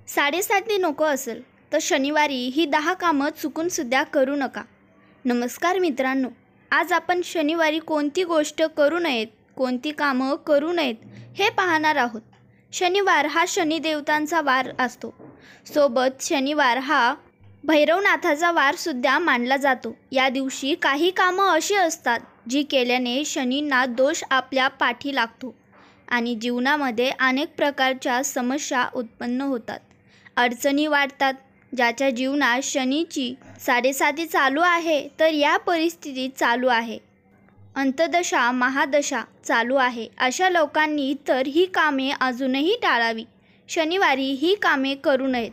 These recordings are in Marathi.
साडेसाती नको असेल तर शनिवारी ही 10 कामं चुकूनसुद्धा करू नका. नमस्कार मित्रांनो, आज आपण शनिवारी कोणती गोष्ट करू नयेत, कोणती कामं करू नयेत हे पाहणार आहोत. शनिवार हा शनिदेवतांचा वार असतो. सोबत शनिवार हा भैरवनाथाचा वारसुद्धा मानला जातो. या दिवशी काही कामं अशी असतात जी केल्याने शनींना दोष आपल्या पाठी लागतो आणि जीवनामध्ये अनेक प्रकारच्या समस्या उत्पन्न होतात, अडचणी वाढतात. ज्याच्या जीवनात शनीची साडेसाती चालू आहे तर या परिस्थितीत चालू आहे, अंतदशा महादशा चालू आहे, अशा लोकांनी तर ही कामे अजूनही टाळावी. शनिवारी ही कामे करू नयेत.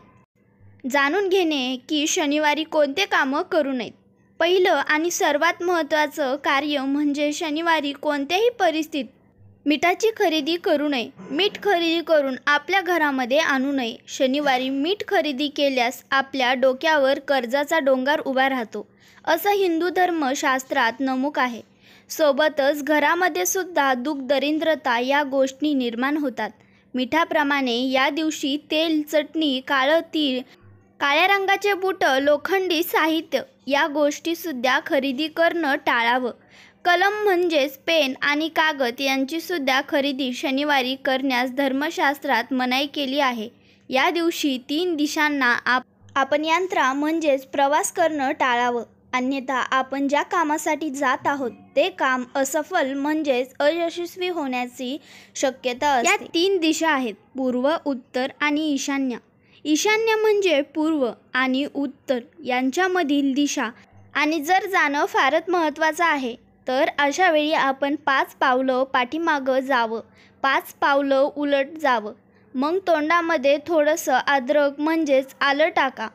जाणून घेणे की शनिवारी कोणते कामं करू नयेत. पहिलं आणि सर्वात महत्त्वाचं कार्य म्हणजे शनिवारी कोणत्याही परिस्थितीत मिठाची खरेदी करू नये. मीठ खरेदी करून आपल्या घरामध्ये आणू नये. शनिवारी मीठ खरेदी केल्यास आपल्या डोक्यावर कर्जाचा डोंगर उभा राहतो, असं हिंदू धर्मशास्त्रात नमूद आहे. सोबतच घरामध्ये सुद्धा दुःख दरिद्रता या गोष्टी निर्माण होतात. मिठाप्रमाणे या दिवशी तेल, चटणी, काळं तीळ, काळ्या रंगाचे बूट, लोखंडी साहित्य या गोष्टीसुद्धा खरेदी करणं टाळावं. कलम म्हणजेच पेन आणि कागद यांचीसुद्धा खरेदी शनिवारी करण्यास धर्मशास्त्रात मनाई केली आहे. या दिवशी 3 दिशांना आपण यात्रा म्हणजेच प्रवास करणं टाळावं. अन्यथा आपण ज्या कामासाठी जात आहोत ते काम असफल म्हणजेच अयशस्वी होण्याची शक्यता असते. या 3 दिशा आहेत, पूर्व, उत्तर आणि ईशान्य. ईशान्य म्हणजे पूर्व आणि उत्तर यांच्यामधील दिशा आणि जर जाणं फारच महत्त्वाचं आहे तर अशा वेळी आपण 5 पावलं पाठीमागं जावं, 5 पावलं उलट जावं. मग तोंडामध्ये थोडंसं अद्रक म्हणजेच आलं टाका,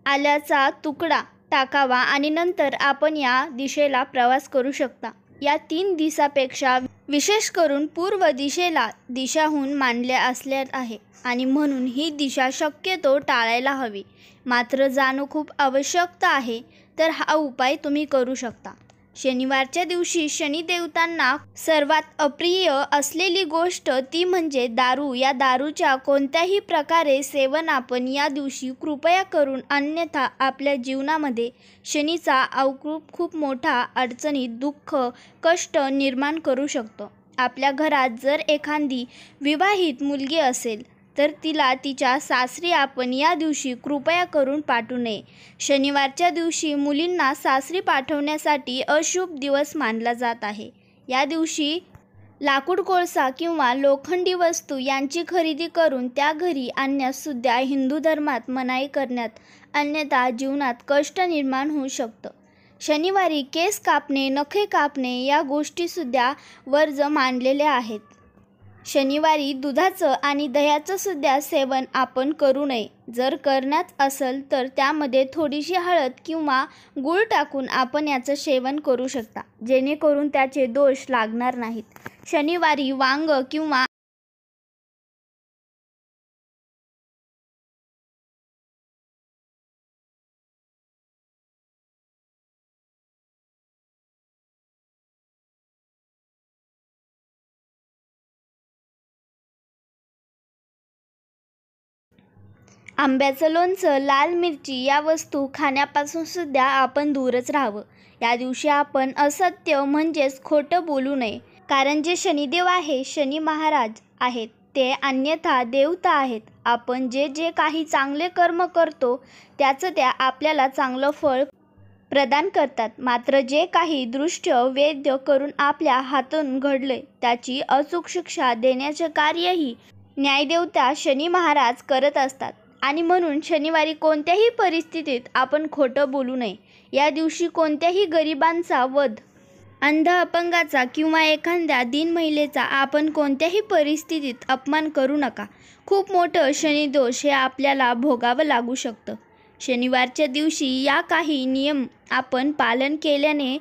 आल्याचा तुकडा टाकावा आणि नंतर आपण या दिशेला प्रवास करू शकता. या 3 दिशापेक्षा विशेष करून पूर्व दिशेला दिशाहून मानले असले आहे आणि म्हणून ही दिशा शक्यतो टाळायला हवी. मात्र जाणं खूप आवश्यक आहे तर हा उपाय तुम्ही करू शकता. शनिवारच्या दिवशी शनिदेवतांना सर्वात अप्रिय असलेली गोष्ट ती म्हणजे दारू. या दारूच्या कोणत्याही प्रकारे सेवन आपण या दिवशी कृपया करून, अन्यथा आपल्या जीवनामध्ये शनीचा आक्रमण खूप मोठा अडचणी, दुःख, कष्ट निर्माण करू शकतो. आपल्या घरात जर एखादी विवाहित मुलगी असेल तर तिला तिच्या सासरी आपण या दिवशी कृपया करून पाठवू नये. शनिवारच्या दिवशी मुलींना सासरी पाठवण्यासाठी अशुभ दिवस मानला जात आहे. या दिवशी लाकूड, कोळसा किंवा लोखंडी वस्तू यांची खरेदी करून त्या घरी आणण्याससुद्धा हिंदू धर्मात मनाई करण्यात, अन्यथा जीवनात कष्ट निर्माण होऊ शकतं. शनिवारी केस कापणे, नखे कापणे या गोष्टीसुद्धा वर्ज्य मानलेल्या आहेत. शनिवारी दुधाचं आणि दह्याचं सुद्धा सेवन आपण करू नये. जर करण्यात असेल तर त्यामध्ये थोडीशी हळद किंवा गूळ टाकून आपण याचं सेवन करू शकता, जेणेकरून त्याचे दोष लागणार नाहीत. शनिवारी वांग किंवा आंब्याचं लोणचं, लाल मिरची या वस्तू खाण्यापासून सुद्धा आपण दूरच राहावं. या दिवशी आपण असत्य म्हणजेच खोटं बोलू नये, कारण जे शनिदेव आहे, शनी महाराज आहेत, ते अन्यथा देवता आहेत. आपण जे काही चांगले कर्म करतो त्याचं त्या आपल्याला चांगलं फळ प्रदान करतात. मात्र जे काही दृष्ट वैद्य करून आपल्या हातून घडले त्याची अचूक शिक्षा देण्याचे कार्यही न्यायदेवता शनी महाराज करत असतात आणि म्हणून शनिवारी कोणत्याही परिस्थितीत आपण खोटं बोलू नये. या दिवशी कोणत्याही गरिबांचा वध, अंध, अपंगाचा किंवा एखाद्या दीन महिलेचा आपण कोणत्याही परिस्थितीत अपमान करू नका. खूप मोठं शनिदोष हे आपल्याला भोगावं लागू शकतं. शनिवारच्या दिवशी या काही नियम आपण पालन केल्याने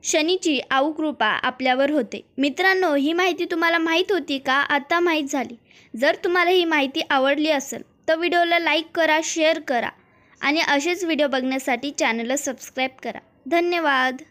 शनीची कृपा आपल्यावर होते. मित्रांनो, ही माहिती तुम्हाला माहीत होती का? आता माहीत झाली. जर तुम्हाला ही माहिती आवडली असेल तर व्हिडिओला लाईक करा, शेअर करा आणि असेच व्हिडिओ बघण्यासाठी चॅनलला सबस्क्राईब करा. धन्यवाद.